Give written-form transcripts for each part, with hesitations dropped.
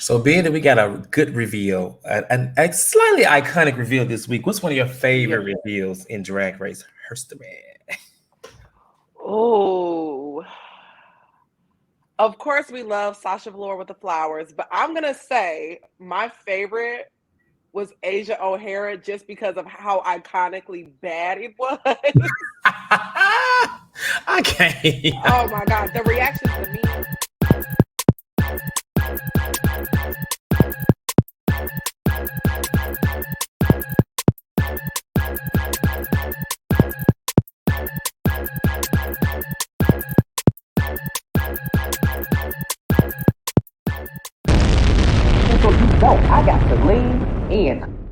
So being that we got a good reveal, a slightly iconic reveal this week, what's one of your favorite Yeah. reveals in Drag Race history? Oh, of course we love Sasha Velour with the flowers, but I'm gonna say my favorite was Asia O'Hara just because of how iconically bad it was. I can't. Oh my god, the reactions, the memes. So you know I got to lean in.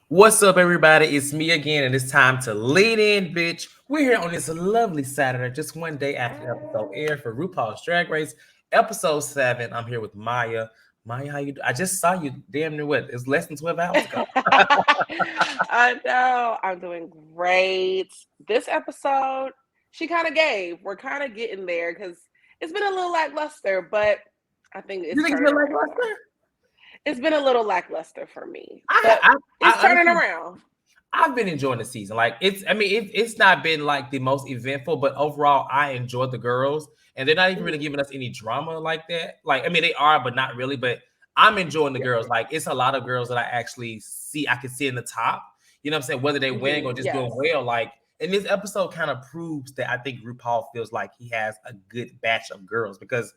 What's up, everybody? It's me again, and it's time to lean in, bitch. We're here on this lovely Saturday, just one day after the episode aired for RuPaul's Drag Race, episode 7. I'm here with Maya. Maya, how you do? I just saw you damn near what? It's less than 12 hours ago. I know. I'm doing great. This episode, she kind of gave. We're kind of getting there because it's been a little lackluster, but I think You it's think turning it's like around. lackluster? It's been a little lackluster for me, but it's turning around. I've been enjoying the season. Like it's not been like the most eventful, but overall, I enjoyed the girls, and they're not even really giving us any drama like that. Like, I mean, they are, but not really. But I'm enjoying the girls. Like, it's a lot of girls that I actually see. I can see in the top. You know what I'm saying? Whether they winning or just doing well. Like, and this episode kind of proves that I think RuPaul feels like he has a good batch of girls because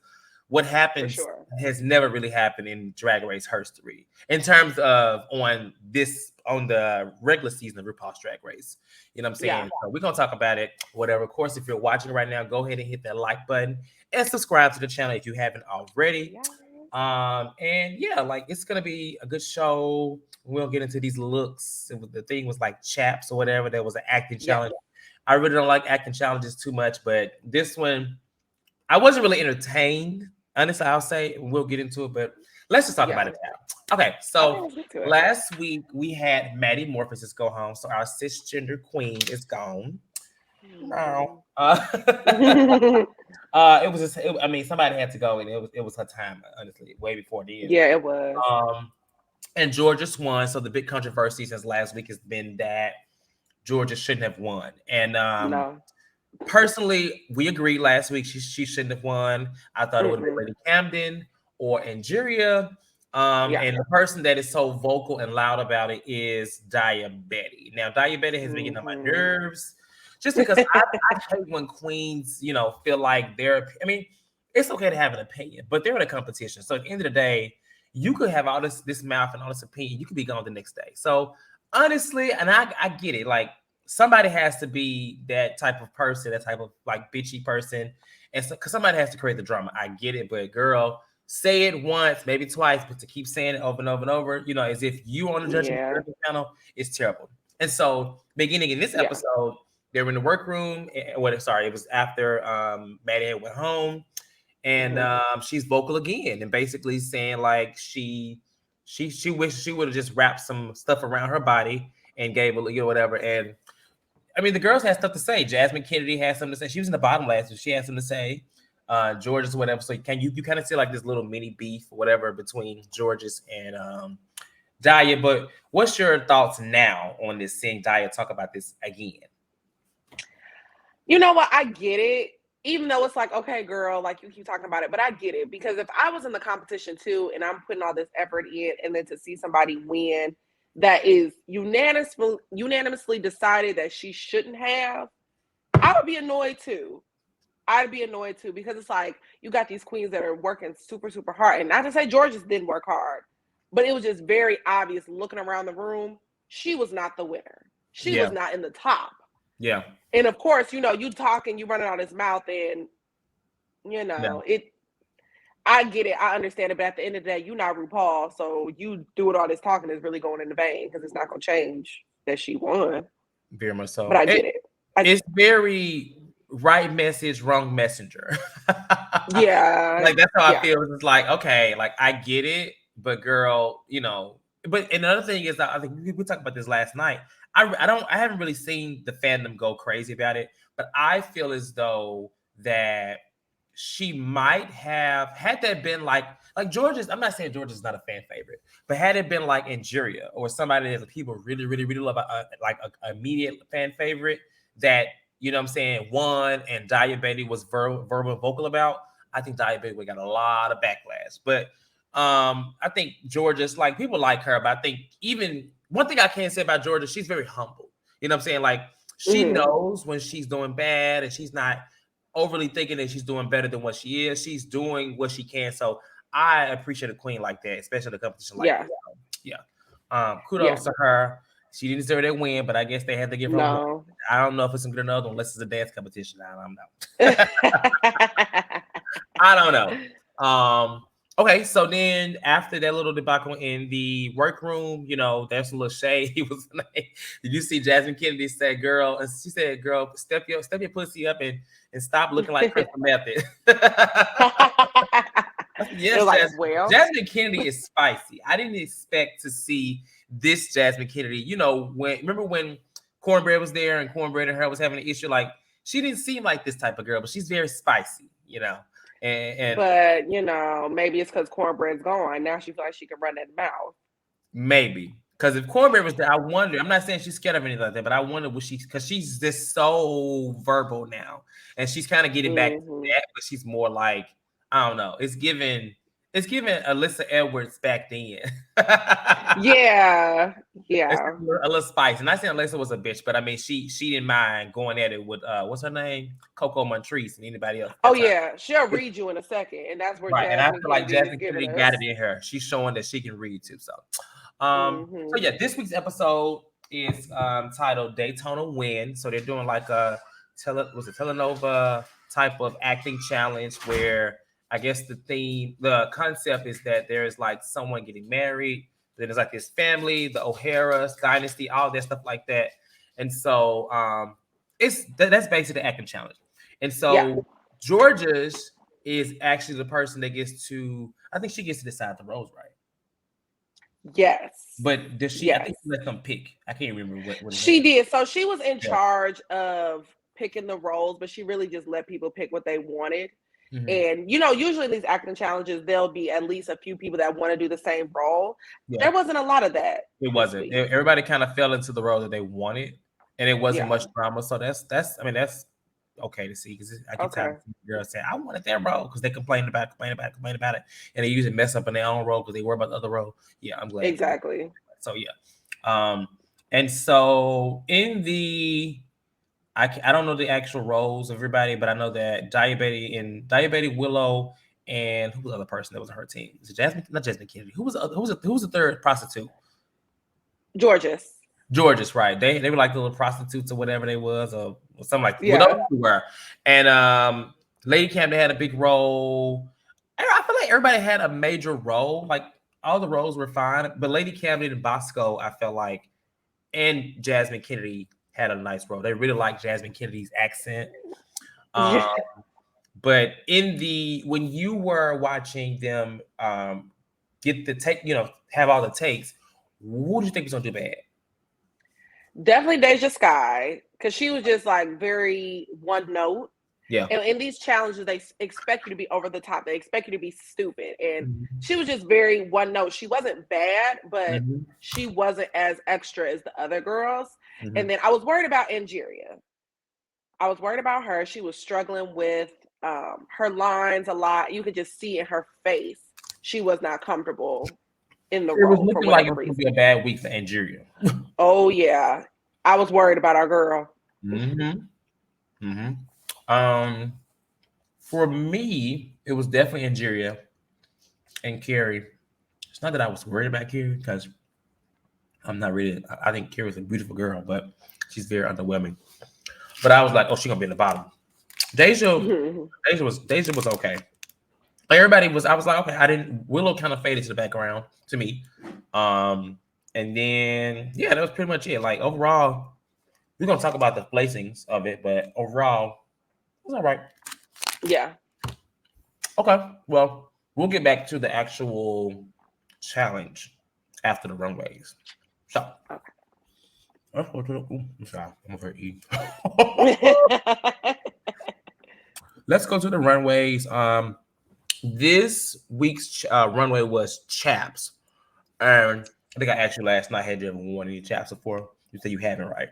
what happens has never really happened in Drag Race history in terms of on the regular season of RuPaul's Drag Race. You know what I'm saying? Yeah. So we're gonna talk about it, whatever. Of course, if you're watching right now, go ahead and hit that like button and subscribe to the channel if you haven't already. And yeah, like it's gonna be a good show. We'll get into these looks. The thing was like CHAPS or whatever. There was an acting challenge. I really don't like acting challenges too much, but this one I wasn't really entertained. Honestly, I'll say we'll get into it, but let's just talk about it now. Okay, so last week we had Maddie Morphosis go home, so our cisgender queen is gone. No, it was just. I mean, somebody had to go, and it was her time. Honestly, way before the end. Yeah, it was. And Georgia won. So the big controversy since last week has been that Georgia shouldn't have won, and No. personally, we agreed last week she shouldn't have won. I thought it would have been Lady Camden or Angeria. And the person that is so vocal and loud about it is Diabetti. Now, Diabetti has been getting on my nerves just because I hate when queens, you know, feel like they're, I mean, it's okay to have an opinion, but they're in a competition. So at the end of the day, you could have all this mouth and all this opinion. You could be gone the next day. So honestly, and I get it, like, somebody has to be that type of person, that type of like bitchy person. And so, because somebody has to create the drama. I get it, but girl, say it once, maybe twice, but to keep saying it over and over and over, you know, as if you on the judgment panel, is terrible. And so, beginning in this episode, they were in the workroom. It was after Maddie had went home, and she's vocal again, and basically saying like she wished she would have just wrapped some stuff around her body and gave a, you know, whatever. And I mean, the girls had stuff to say. Jasmine Kennedy had something to say. She was in the bottom last week. She had something to say. George's whatever. So you kind of see like this little mini beef or whatever between George's and Daya. But what's your thoughts now on this, seeing Daya talk about this again? You know what? I get it. Even though it's like, okay, girl, like you keep talking about it, but I get it because if I was in the competition too and I'm putting all this effort in and then to see somebody win that is unanimously decided that she shouldn't have, I would be annoyed too. I'd be annoyed too because it's like you got these queens that are working super, super hard. And not to say Georgia didn't work hard, but it was just very obvious looking around the room. She was not the winner. She was not in the top. Yeah. And of course, you know, you talking, you running out his mouth, and you know, I get it, I understand it, but at the end of the day, you're not RuPaul, so you doing all this talking is really going in the vein because it's not going to change that she won. Very much so. But I get it. It's very right message, wrong messenger. Yeah. Like that's how I feel. It's like, okay, like I get it, but girl, you know. But another thing is that I think we talked about this last night. I haven't really seen the fandom go crazy about it, but I feel as though that she might have, had that been like Georgia's, I'm not saying Georgia's not a fan favorite, but had it been like Injuria or somebody that people really, really, really love, like an immediate fan favorite that, you know what I'm saying, won and Diabetes was verbal vocal about, I think Diabetes would got a lot of backlash. But I think Georgia's, like, people like her, but I think even one thing I can say about Georgia, she's very humble. You know what I'm saying? Like, she knows when she's doing bad and she's not overly thinking that she's doing better than what she is. She's doing what she can. So I appreciate a queen like that, especially a competition like that. Yeah. Kudos to her. She didn't deserve that win, but I guess they had to give her one. I don't know if it's good enough unless it's a dance competition. I don't know. I don't know. Okay, so then after that little debacle in the workroom, you know, there's a little shade. He was like, did you see Jasmine Kennedy said, girl, and she said, girl, step your pussy up and stop looking like Crystal Method. Yes, like, Jasmine. well. Jasmine Kennedy is spicy. I didn't expect to see this Jasmine Kennedy. You know, remember when Cornbread was there and Cornbread and her was having an issue? Like, she didn't seem like this type of girl, but she's very spicy, you know. But you know, maybe it's because Cornbread's gone. Now she feels like she can run that mouth. Maybe. Because if Cornbread was there, I wonder, I'm not saying she's scared of anything like that, but I wonder because she's just so verbal now. And she's kind of getting back to that, but she's more like, I don't know. It's giving Alyssa Edwards back then. Yeah. A little spice. And I said Alyssa was a bitch, but I mean, she didn't mind going at it with what's her name, Coco Montrese, and anybody else. Oh yeah, she'll read you in a second, and that's where right. And I feel like Jasmine Kennedy got it in her. She's showing that she can read too. So, so yeah, this week's episode is titled Daytona Wind. So they're doing like a telenova type of acting challenge where I guess the concept is that there is like someone getting married. Then there's like this family, the O'Hara's dynasty, all that stuff like that. And so that's basically the acting challenge. And so Georgia's is actually the person that gets to, I think she gets to decide the roles, right? Yes. But does she, I think she let them pick. I can't remember what she did. So she was in charge of picking the roles, but she really just let people pick what they wanted. And, you know, usually these acting challenges, there'll be at least a few people that want to do the same role. There wasn't a lot of that. It wasn't. Everybody kind of fell into the role that they wanted, and it wasn't much drama. So that's okay to see, because I can tell girls say, I wanted that role, because they complain about it, and they usually mess up in their own role because they worry about the other role. Yeah, I'm glad. Exactly. So yeah. And so in the I don't know the actual roles of everybody, but I know that Diabetes, Willow, and who was the other person that was on her team? Is it Jasmine? Not Jasmine Kennedy. Who was the third prostitute? Georges, right? They were like the little prostitutes or whatever they was, or something like that. Well, those were. And Lady Camden had a big role. I feel like everybody had a major role. Like, all the roles were fine, but Lady Camden and Bosco, I felt like, and Jasmine Kennedy had a nice role. They really liked Jasmine Kennedy's accent. But when you were watching them get the take, you know, have all the takes, who do you think was gonna do bad? Definitely Deja Sky, because she was just like very one note. Yeah. And in these challenges, they expect you to be over the top. They expect you to be stupid. And she was just very one note. She wasn't bad, but she wasn't as extra as the other girls. And then I was worried about Angeria. I was worried about her. She was struggling with her lines a lot. You could just see in her face she was not comfortable in the role. It was looking like it was going to be a bad week for Angeria. Oh, yeah. I was worried about our girl. For me, it was definitely Angeria and Carrie. It's not that I was worried about Carrie, because I'm not really. I think Carrie's a beautiful girl, but she's very underwhelming. But I was like, oh, she's gonna be in the bottom. Deja was okay. Like, everybody was. I was like, okay. Willow kind of faded to the background to me. And then that was pretty much it. Like, overall, we're gonna talk about the placings of it, but overall, it was all right. Yeah. Okay. Well, we'll get back to the actual challenge after the runways. So, I'm sorry, I'm over eating. let's go to the runways. This week's runway was CHAPS. And I think I asked you last night, had you ever worn any CHAPS before? You said you haven't, right?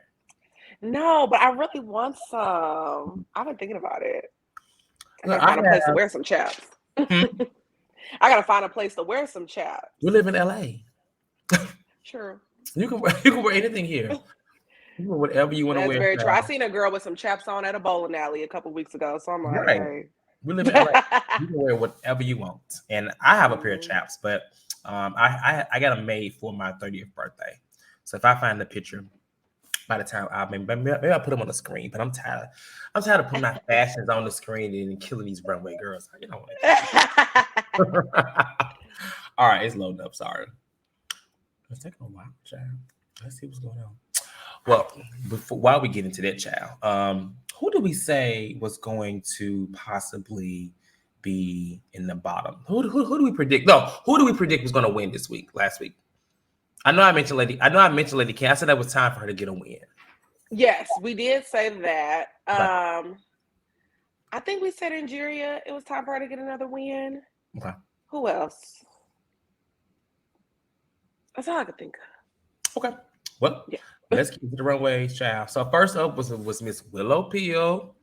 No, but I really want some. I've been thinking about it. I Look, gotta find a place to wear some chaps. I gotta find a place to wear some chaps. We live in LA. Sure. You can wear anything here. You can wear whatever you want to wear. That's very true. I seen a girl with some chaps on at a bowling alley a couple weeks ago. So I'm like, right. Hey. We live in LA. You can wear whatever you want. And I have a pair of chaps, but I got them made for my 30th birthday. So if I find the picture, by the time maybe I'll put them on the screen, but I'm tired of putting my fashions on the screen and killing these runway girls. You know what? All right, it's loading up. Sorry. It's taking a while, child. Let's see what's going on. Well, while we get into that, child, who do we say was going to possibly be in the bottom? Who do we predict? No, who do we predict was going to win this week? Last week, I know I mentioned Lady K. I said that was time for her to get a win. Yes, we did say that. Right. I think we said Ingeria, it was time for her to get another win. Okay. Who else? That's all I could think of. Okay. Well, yeah. Let's get to the runway, child. So first up was Miss Willow Peel.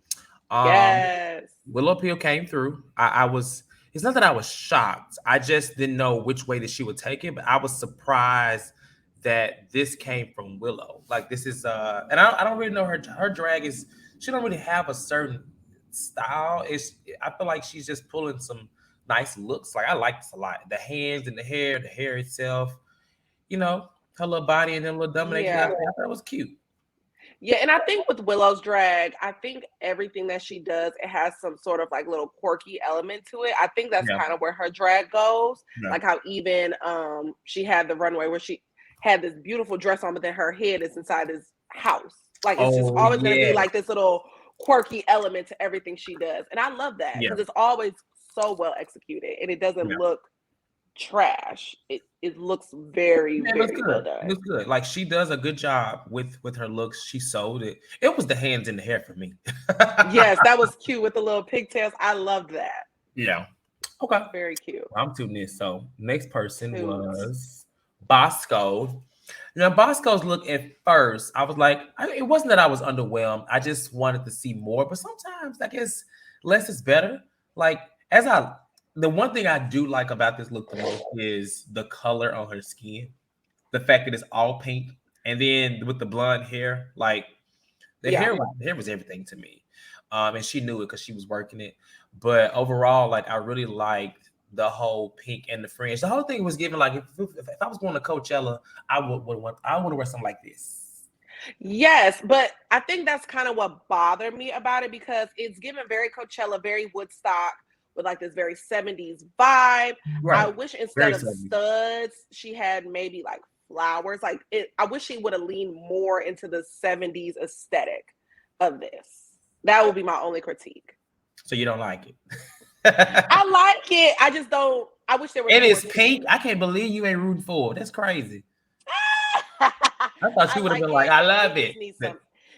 Yes. Willow Peel came through. It's not that I was shocked. I just didn't know which way that she would take it, but I was surprised that this came from Willow. Like this is and I don't really know her drag is, she don't really have a certain style. I feel like she's just pulling some nice looks. Like I like this a lot. The hands and the hair itself, you know, her little body and them little dominating. I thought it was cute. Yeah, and I think with Willow's drag, I think everything that she does, it has some sort of like little quirky element to it. I think that's kind of where her drag goes. Yeah. Like how even she had the runway where she had this beautiful dress on, but then her head is inside this house. Like it's just always going to be like this little quirky element to everything she does. And I love that because it's always so well executed and it doesn't look trash. It looks very very well done. It looks good. Like she does a good job with her looks. She sold it. It was the hands and the hair for me. Yes, that was cute with the little pigtails. I loved that. Yeah. Okay. Very cute. I'm tuning in. So next person was Bosco. Now Bosco's look at first, I was like, it wasn't that I was underwhelmed. I just wanted to see more. But sometimes I guess less is better. Like the one thing I do like about this look the most is the color on her skin. The fact that it's all pink. And then with the blonde hair, like the hair was everything to me. And she knew it because she was working it. But overall, like I really liked the whole pink and the fringe. The whole thing was given like if I was going to Coachella, I would want to wear something like this. Yes, but I think that's kind of what bothered me about it because it's given very Coachella, very Woodstock, with like this very 70s vibe. Right. I wish instead of studs, she had maybe like flowers. Like I wish she would have leaned more into the 70s aesthetic of this. That would be my only critique. So you don't like it? I like it. I just don't. I wish there was. It is pink. I can't believe you ain't rooting for it. That's crazy. I thought she would have been like, I love it.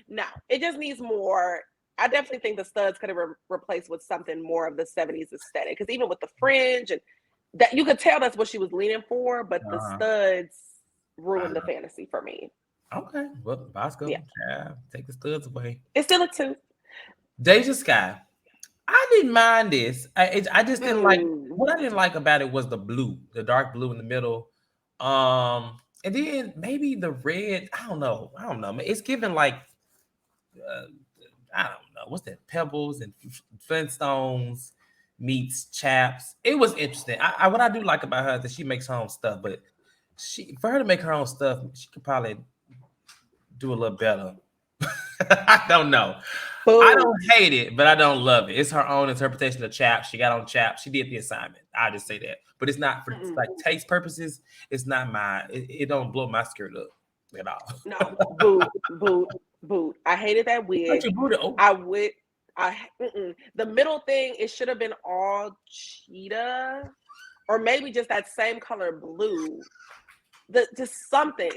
No, it just needs more. I definitely think the studs could have replaced with something more of the 70s aesthetic. Because even with the fringe and that, you could tell that's what she was leaning for, but the studs ruined the fantasy for me. Okay, well, Bosco, take the studs away. It's still a 2. Deja Sky. I didn't mind this. I just didn't like. What I didn't like about it was the blue, the dark blue in the middle. And then maybe the red. I don't know. It's given like. I don't know. What's that? Pebbles and Flintstones meets Chaps. It was interesting. What I do like about her is that she makes her own stuff, but for her to make her own stuff, she could probably do a little better. I don't know. Ooh. I don't hate it, but I don't love it. It's her own interpretation of Chaps. She got on Chaps. She did the assignment. I'll just say that. But it's not for like taste purposes. It's not mine. It don't blow my skirt up at all. No, boot. I hated that wig. The middle thing, it should have been all cheetah, or maybe just that same color blue. Just something.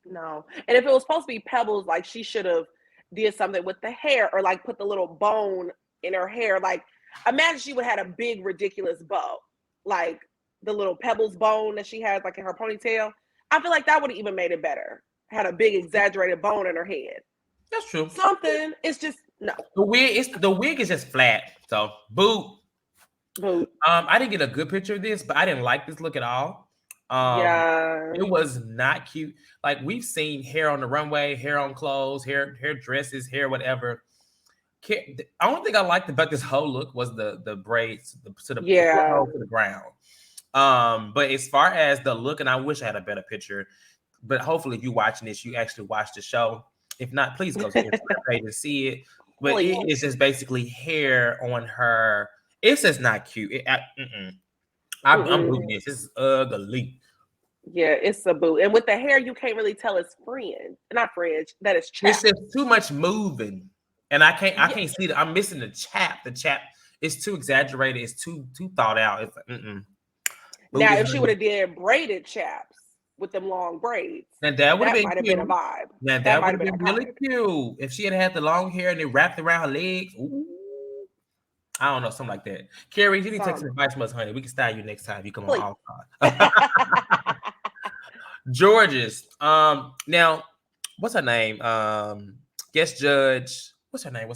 No. And if it was supposed to be pebbles, like she should have did something with the hair or like put the little bone in her hair. Like, imagine she would have had a big, ridiculous bow, like the little pebbles bone that she has, like in her ponytail. I feel like that would have even made it better. Had a big, exaggerated bone in her head. That's true. Something. It's just no. The wig is just flat. So boo. I didn't get a good picture of this, but I didn't like this look at all. It was not cute. Like, we've seen hair on the runway, hair on clothes, hair dresses, hair whatever. The only thing I liked about this whole look was the braids to the ground. But as far as the look, and I wish I had a better picture, but hopefully if you're watching this, you actually watch the show. If not, please go to the page and see it. But it is just basically hair on her. It's just not cute. I'm booting this. It's ugly. Yeah, it's a boot. And with the hair, you can't really tell it's not fringe. That is chaps. It's just too much moving, and I can't see that. I'm missing the chap. The chap is too exaggerated. It's too thought out. It's like, Now, if she would have did braided chaps with them long braids, and that would have been a vibe. Now that would have been really cute if she had the long hair and it wrapped around her legs. Ooh. I don't know, something like that. Carrie, you need to take some advice from us, honey. We can style you next time you come on all time. George's. Now, what's her name? Guest judge. What's her name?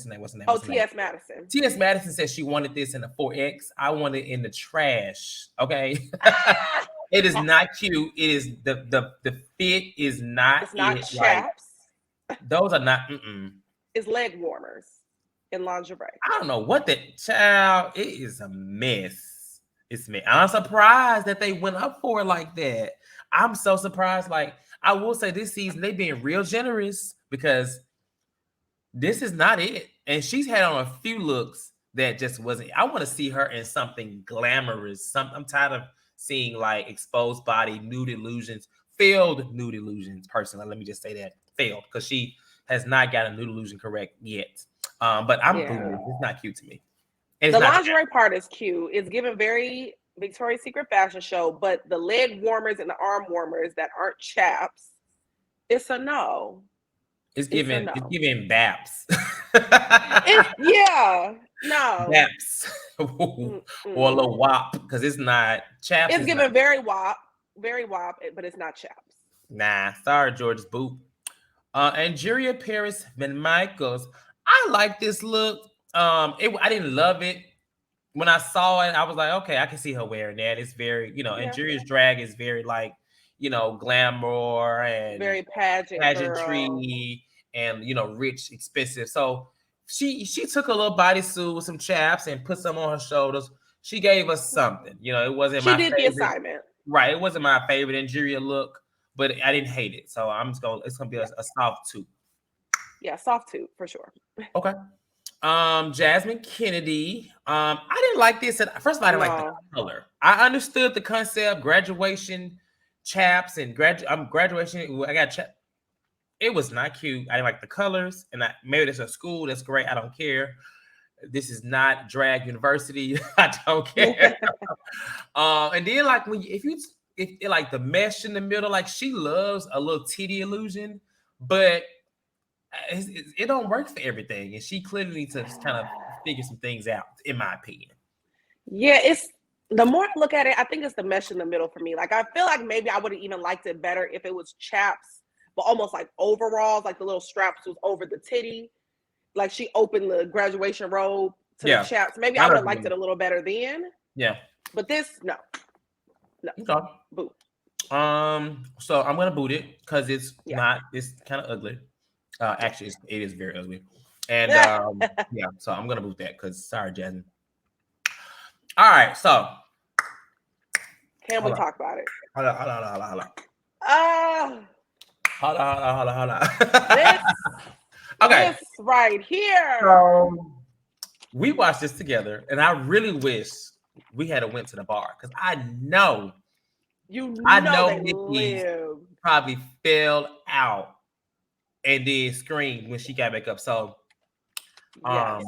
Oh, TS Madison. TS Madison said she wanted this in a 4X. I want it in the trash. Okay. It is not cute. It is the fit is not. It's not chaps. Those are not. It's leg warmers in lingerie. I don't know what that child. It is a mess. It's me. I'm surprised that they went up for it like that. I'm so surprised. Like, I will say this season they being real generous because this is not it. And she's had on a few looks that just wasn't. I want to see her in something glamorous. I'm tired of seeing like exposed body, nude illusions, failed nude illusions. Personally, let me just say that failed because she has not got a nude illusion correct yet. But it's not cute to me. The lingerie part is cute. It's given very Victoria's Secret fashion show, but the leg warmers and the arm warmers that aren't chaps, it's a no. It's giving Baps. No. Baps. Or a little WAP, because it's not chaps. It's giving very WAP, but it's not chaps. Nah, sorry, George's boot. Andrea Paris Van Michels. I like this look. I didn't love it. When I saw it, I was like, okay, I can see her wearing that. It's very, Andrea's drag is very like, glamour and very pageantry and rich, expensive. So she took a little bodysuit with some chaps and put some on her shoulders. She gave us something. It wasn't my favorite. She did the assignment. Right. It wasn't my favorite Andrea look, but I didn't hate it. So it's gonna be a soft 2. Yeah, soft 2 for sure. Okay. Jasmine Kennedy. I didn't like this. First of all, I didn't like the color. I understood the concept, graduation chaps and graduation. I got chap. It was not cute. I didn't like the colors, and maybe it's a school. That's great. I don't care. This is not drag university. I don't care. And then like if like the mesh in the middle, like she loves a little titty illusion, but it don't work for everything, and she clearly needs to kind of figure some things out, in my opinion. Yeah, it's the more I look at it, I think it's the mesh in the middle for me. Like, I feel like maybe I would have even liked it better if it was chaps, but almost like overalls, like the little straps was over the titty, like she opened the graduation robe to the chaps. Maybe I would have liked it a little better then. Yeah, but this no. Okay. Boot. So I'm gonna boot it because it's not. It's kind of ugly. Actually, it is very ugly. And so I'm gonna boot that because sorry, Jasmine. All right, so can we talk about it? Hold on. Okay. This right here. So we watched this together, and I really wish we had went to the bar because I know Nikki probably fell out and then screamed when she got back up. So I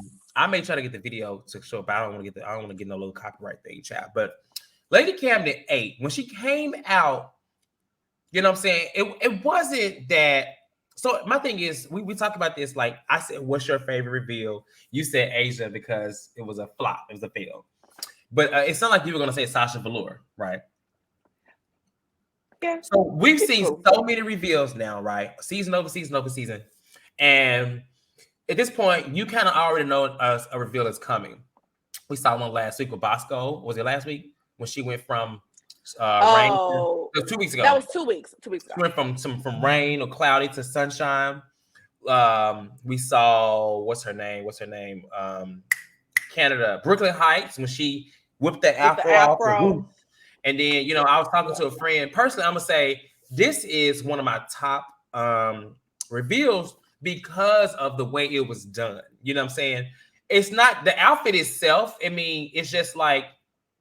may try to get the video to show up. I don't want to get no little copyright thing, child. But Lady Camden 8, when she came out, you know what I'm saying? It wasn't that So my thing is, we talked about this. Like I said, what's your favorite reveal? You said Asia because it was a flop. It was a fail. But it's not like you were going to say Sasha Velour, right? Yeah. So we've seen so many reveals now, right? Season over season over season. And at this point, you kind of already know a reveal is coming. We saw one last week with Bosco. Was it last week? When she went from rain. 2 weeks ago. That was 2 weeks. 2 weeks ago. She went from rain or cloudy to sunshine. We saw what's her name? Canada, Brooklyn Heights, when she whipped the afro off. And then, you know, I was talking to a friend. Personally, I'm gonna say this is one of my top reveals because of the way it was done. You know what I'm saying? It's not the outfit itself. I mean, it's just like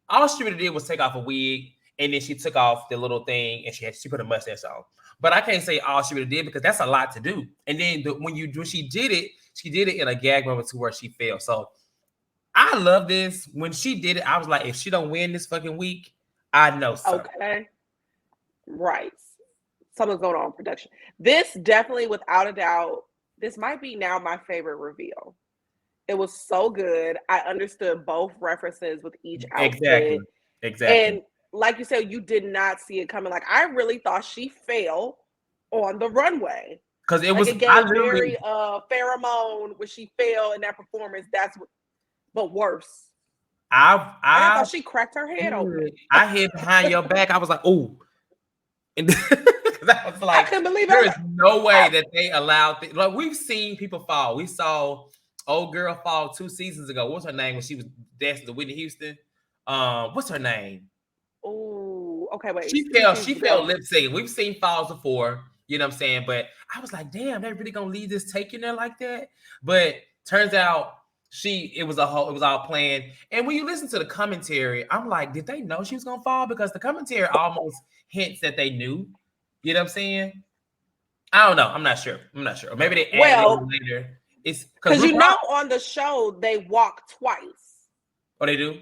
all she really did was take off a wig, and then she took off the little thing, and she put a mustache on. But I can't say all she really did because that's a lot to do. And then when she did it in a gag moment to where she fell. So I love this. When she did it, I was like, if she don't win this fucking week, I know something. Okay. Right. Something's going on in production. This definitely, without a doubt, this might be now my favorite reveal. It was so good. I understood both references with each outfit. Exactly. And like you said, you did not see it coming. Like I really thought she fell on the runway. Because it was it gave very pheromone when she fell in that performance. That's what, but worse. I thought she cracked her head open. I hid behind your back. I was like, oh. And I was like, I couldn't believe there is no way that they allowed like we've seen people fall. We saw old girl fall 2 seasons ago. What's her name when she was dancing to Whitney Houston? What's her name? Oh, okay, wait. She fell lip syncing. We've seen falls before, you know what I'm saying? But I was like, damn, they really gonna leave this take in there like that? But turns out it was all planned. And when you listen to the commentary, I'm like, did they know she was gonna fall? Because the commentary almost hints that they knew. You know what I'm saying? I don't know. I'm not sure. Or maybe they added it later. It's because you know on the show they walk twice. Oh, they do?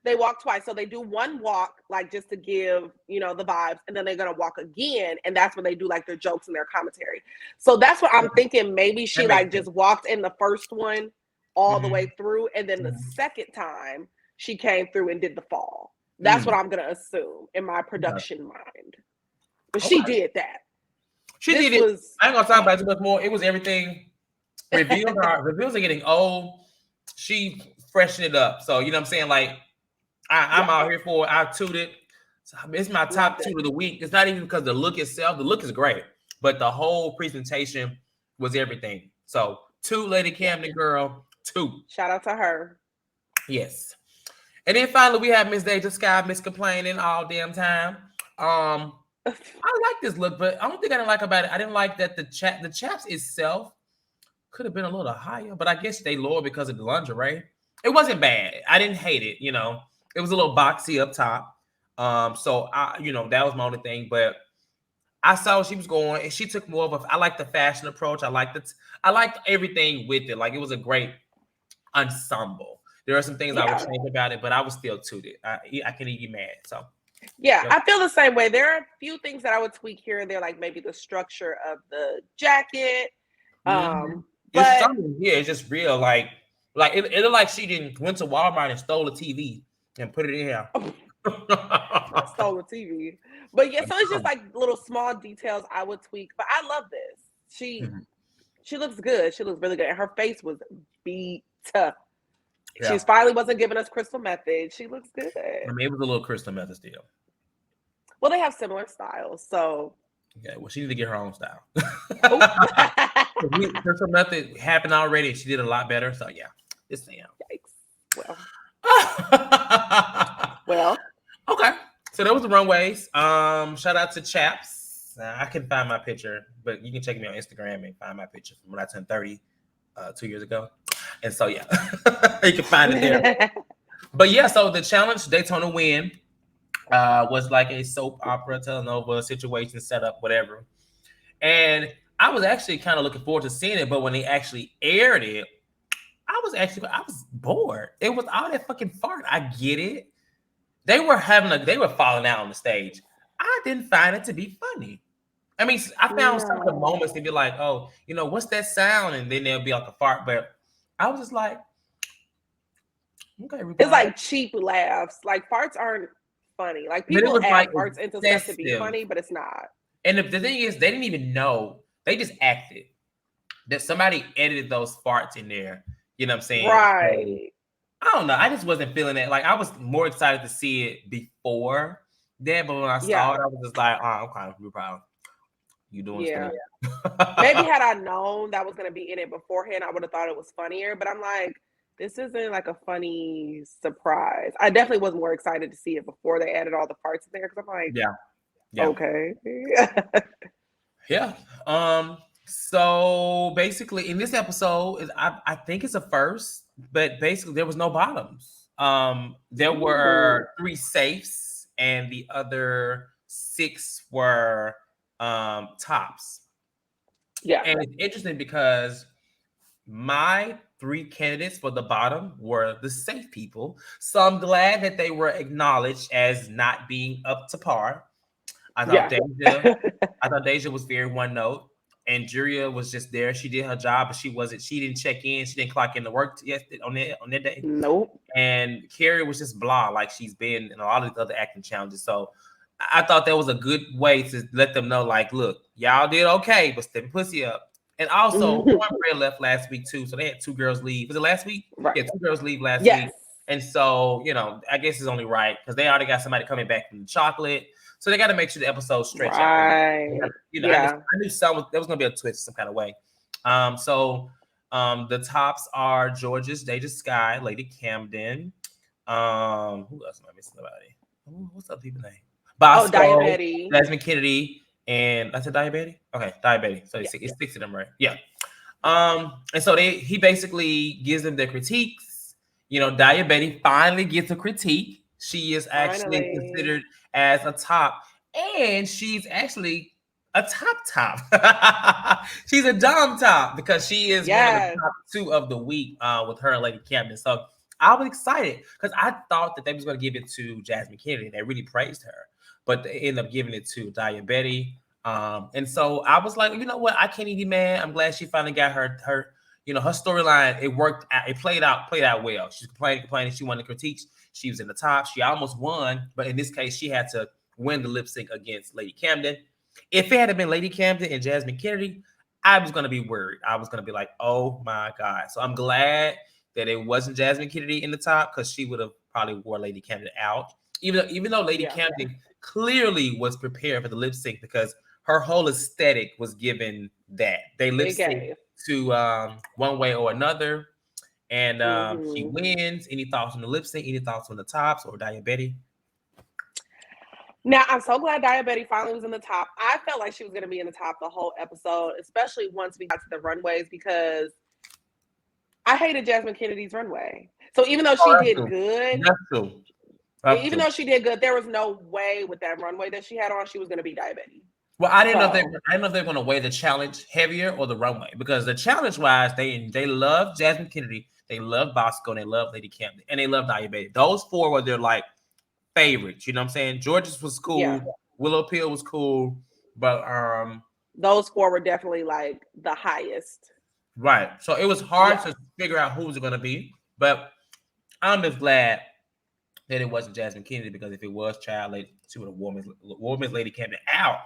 They walk twice. So they do one walk, like just to give, you know, the vibes, and then they're gonna walk again, and that's when they do like their jokes and their commentary. So that's what I'm thinking. Maybe she just walked in the first one all the way through, and then the second time she came through and did the fall. That's what I'm gonna assume in my production mind. But she did that. She did it. I ain't gonna talk about it too much more. It was everything. Reveals are getting old. She freshened it up. So you know what I'm saying? Like I'm out here for it. I tooted. It's my top toot of the week. It's not even because the look itself. The look is great, but the whole presentation was everything. So toot Lady Camden girl. Toot. Shout out to her. Yes. And then finally we have Miss Deja Sky Miss complaining all damn time. I like this look, but I don't think I didn't like about it. I didn't like that the chaps itself could have been a little higher, but I guess they lowered because of the lingerie. It wasn't bad. I didn't hate it, you know. It was a little boxy up top. So I, you know, that was my only thing. But I saw she was going, and she took more of a. I like the fashion approach. I liked everything with it. Like it was a great ensemble. There are some things I would change about it, but I was still tooted. I can't even get mad. So yeah, I feel the same way. There are a few things that I would tweak here and there, like maybe the structure of the jacket. But it's just real. Like it looked like she went to Walmart and stole a TV and put it in here. Stole a TV. But yeah, so it's just like little small details I would tweak. But I love this. She looks good. She looks really good. And her face was beat up. Yeah. She finally wasn't giving us Crystal Method. She looks good. I mean, it was a little Crystal Method still. Well, they have similar styles, so. Okay, well, she needs to get her own style. Crystal Method happened already. She did a lot better. So yeah, it's Sam. Yikes. Well. Okay. So that was the runways. Shout out to Chaps. I can find my picture, but you can check me on Instagram and find my picture from when I turned 30 2 years ago. And so yeah, you can find it there. But yeah, so the challenge Daytona Wind was like a soap opera telenova situation set up, whatever. And I was actually kind of looking forward to seeing it, but when they actually aired it, I was bored. It was all that fucking fart. I get it. They were falling out on the stage. I didn't find it to be funny. I mean, I found some of the moments they'd be like, oh, you know, what's that sound? And then there'll be like a fart. But I was just like, okay, RuPaul. It's like cheap laughs. Like farts aren't funny. Like people add like farts into stuff to be funny, but it's not. And the thing is, they didn't even know. They just acted. That somebody edited those farts in there. You know what I'm saying? Right. So, I don't know. I just wasn't feeling it. Like I was more excited to see it before that, but when I saw it, I was just like, oh, I'm kind of RuPaul. You doing Maybe had I known that was gonna be in it beforehand, I would have thought it was funnier. But I'm like, this isn't like a funny surprise. I definitely was more excited to see it before they added all the parts in there because I'm like, okay. Yeah. So basically in this episode, I think it's a first, but basically there was no bottoms. There were 3 safes and the other 6 were tops. Yeah. And it's interesting because my 3 candidates for the bottom were the safe people. So I'm glad that they were acknowledged as not being up to par. I thought Deja was very one note. And Julia was just there. She did her job, but she didn't check in. She didn't clock in to work on that day. Nope. And Carrie was just blah, like she's been in a lot of the other acting challenges. So I thought that was a good way to let them know, like, look, y'all did okay, but step pussy up. And also, Cornbread left last week too. So they had 2 girls leave. Was it last week? Right. Yeah, 2 girls leave last week. And so, you know, I guess it's only right because they already got somebody coming back from the chocolate. So they got to make sure the episode stretch out. You know, I knew there was going to be a twist some kind of way. So the tops are George's, Deja Sky, Lady Camden. Who else am I missing? Somebody. What's up, people's name? Bosco, Diabetes. Jasmine Kennedy, and I said Diabetes. Okay, Diabetes. So it's 6 of them, right? Yeah. And so he basically gives them their critiques. You know, Diabetes finally gets a critique. She is actually considered as a top, and she's actually a top. She's a dumb top because she is one of the top 2 of the week with her and Lady Camden. So I was excited because I thought that they was going to give it to Jasmine Kennedy. They really praised her, but they ended up giving it to Diabetes. And so I was like, you know what? I can't even be mad. I'm glad she finally got her you know, her storyline. It worked out. It played out well. She's complaining. She wanted critiques. She was in the top. She almost won, but in this case, she had to win the lip sync against Lady Camden. If it had been Lady Camden and Jasmine Kennedy, I was going to be worried. I was going to be like, oh my God. So I'm glad that it wasn't Jasmine Kennedy in the top because she would have probably wore Lady Camden out. Even though Lady Camden clearly was prepared for the lip sync because her whole aesthetic was given that. They lip sync to One Way or Another. And she wins. Any thoughts on the lip sync? Any thoughts on the tops or Diabetes? Now, I'm so glad Diabetes finally was in the top. I felt like she was going to be in the top the whole episode, especially once we got to the runways, because I hated Jasmine Kennedy's runway. So even though she did good, even though she did good, there was no way with that runway that she had on, she was going to be Diabetes. Well, I didn't know if they're going to weigh the challenge heavier or the runway, because the challenge wise, they love Jasmine Kennedy, they love Bosco, and they love Lady Camden, and they love Diabetes. Those 4 were their like favorites. You know what I'm saying? George's was cool. Yeah. Willow Pill was cool, but those 4 were definitely like the highest. Right. So it was hard to figure out who was going to be, but I'm just glad that it wasn't Jasmine Kennedy, because if it was she would have worn Miss Lady Camden out.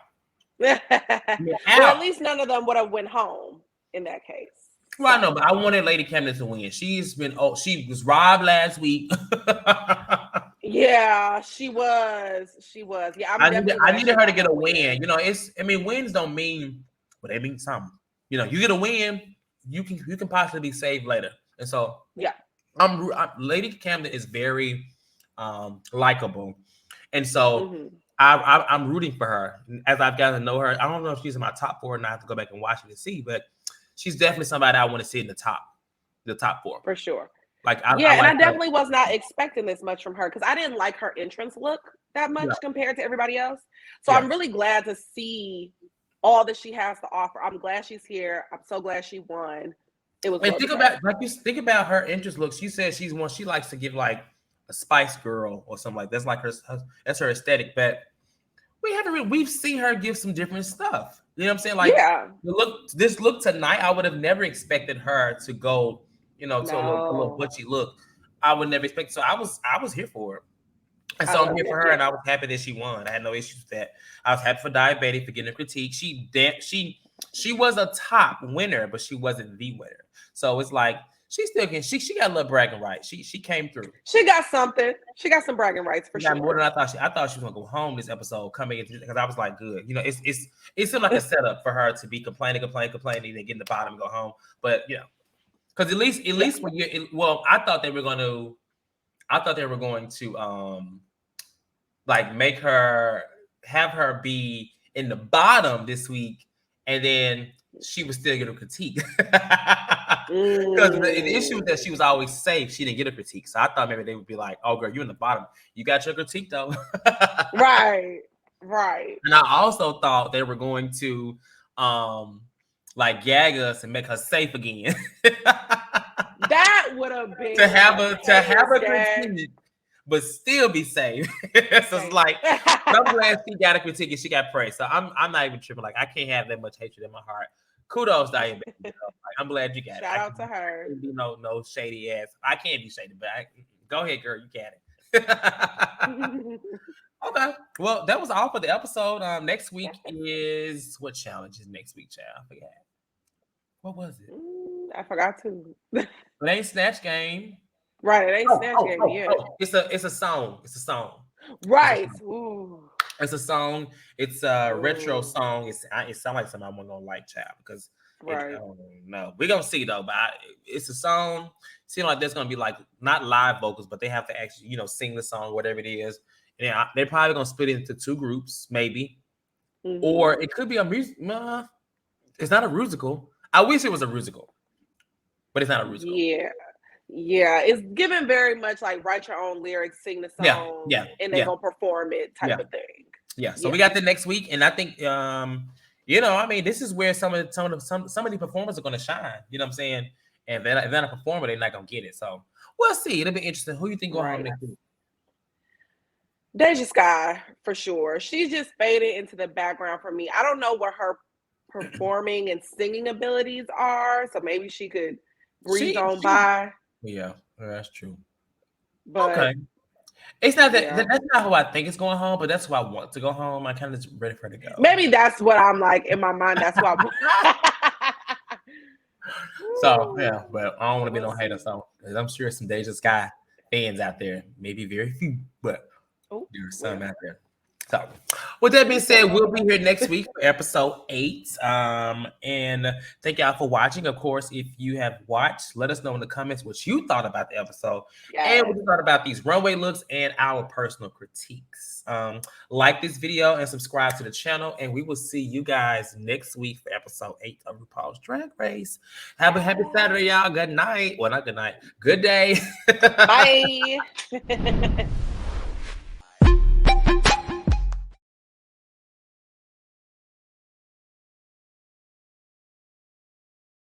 Well, at least none of them would have went home in that case. Well, I know, but I wanted Lady Camden to win. She was robbed last week. Yeah, she was. Yeah, I needed her to get a win. You know, wins don't mean, but they mean something. You know, you get a win, you can possibly be saved later. And so Lady Camden is very likable, and so I'm rooting for her as I've gotten to know her. I don't know if she's in my top 4 or not. I have to go back and watch it and see, but she's definitely somebody I want to see in the top 4 for sure. I definitely was not expecting this much from her because I didn't like her entrance look that much compared to everybody else. So I'm really glad to see all that she has to offer. I'm glad she's here. I'm so glad she won. It was. Think about her entrance look. She says she likes to give like a Spice Girl or something like that. That's like that's her aesthetic. But we've seen her give some different stuff. You know what I'm saying? Like, this look tonight, I would have never expected her to go, to a little butchy look. I would never expect. So I was here for it. And so I'm here for her, and I was happy that she won. I had no issues with that. I was happy for Diabetic for getting a critique. She was a top winner, but she wasn't the winner. So it's like she still can. She got a little bragging rights. She came through. She got something. She got some bragging rights for sure. More than I thought. I thought she was gonna go home this episode coming in because I was like, good. It seemed like a setup for her to be complaining, and then get in the bottom and go home. But because at least when I thought they were going to like have her be in the bottom this week, and then she would still get a critique. Because the issue was that she was always safe. She didn't get a critique. So I thought maybe they would be like, oh girl, you're in the bottom. You got your critique though. Right. And I also thought they were going to like gag us and make her safe again. That would have been to have a critique, but still be safe. So it's like, I'm glad she got a critique and she got praised. So I'm not even tripping. Like, I can't have that much hatred in my heart. Kudos, Diane. Like, I'm glad you got it. Shout out to her. Be no shady ass. I can't be shady, but go ahead, girl. You got it. Okay. Well, that was all for the episode. Next week is what challenge is next week, child? I forgot. What was it? I forgot too. It ain't Snatch Game. Right, it ain't Snatch Game. Yeah. It's a song. It's a song. Right. Ooh. It's a song. It's a retro song. It sounds like something I'm gonna like, child, because I don't know. We're gonna see though. But it's a song. Seems like there's gonna be like not live vocals, but they have to actually sing the song, whatever it is. And they're probably gonna split it into two groups, maybe, or it could be a music. It's not a musical. I wish it was a musical, but it's not a musical. Yeah, it's given very much like write your own lyrics, sing the song, and they're gonna perform it type of thing. Yeah, so we got the next week, and I think this is where some of the performers are gonna shine. You know what I'm saying? And if they're not a performer, they're not gonna get it. So we'll see. It'll be interesting. Who you think going home next week? Deja Sky for sure. She's just faded into the background for me. I don't know what her performing and singing abilities are, so maybe she could breeze on by. Yeah, that's true. But okay, it's not that. That's not who I think is going home, but that's who I want to go home. I kind of just ready for her to go. Maybe that's what I'm like in my mind. That's why. So yeah, but I don't want to be no hater. So I'm sure some Deja Sky fans out there, maybe very few, but there's some out there. So, with that being said, we'll be here next week for episode 8. And thank y'all for watching. Of course, if you have watched, let us know in the comments what you thought about the episode and what you thought about these runway looks and our personal critiques. Like this video and subscribe to the channel, and we will see you guys next week for episode 8 of RuPaul's Drag Race. Have a happy Saturday, y'all. Good night. Well, not good night. Good day. Bye.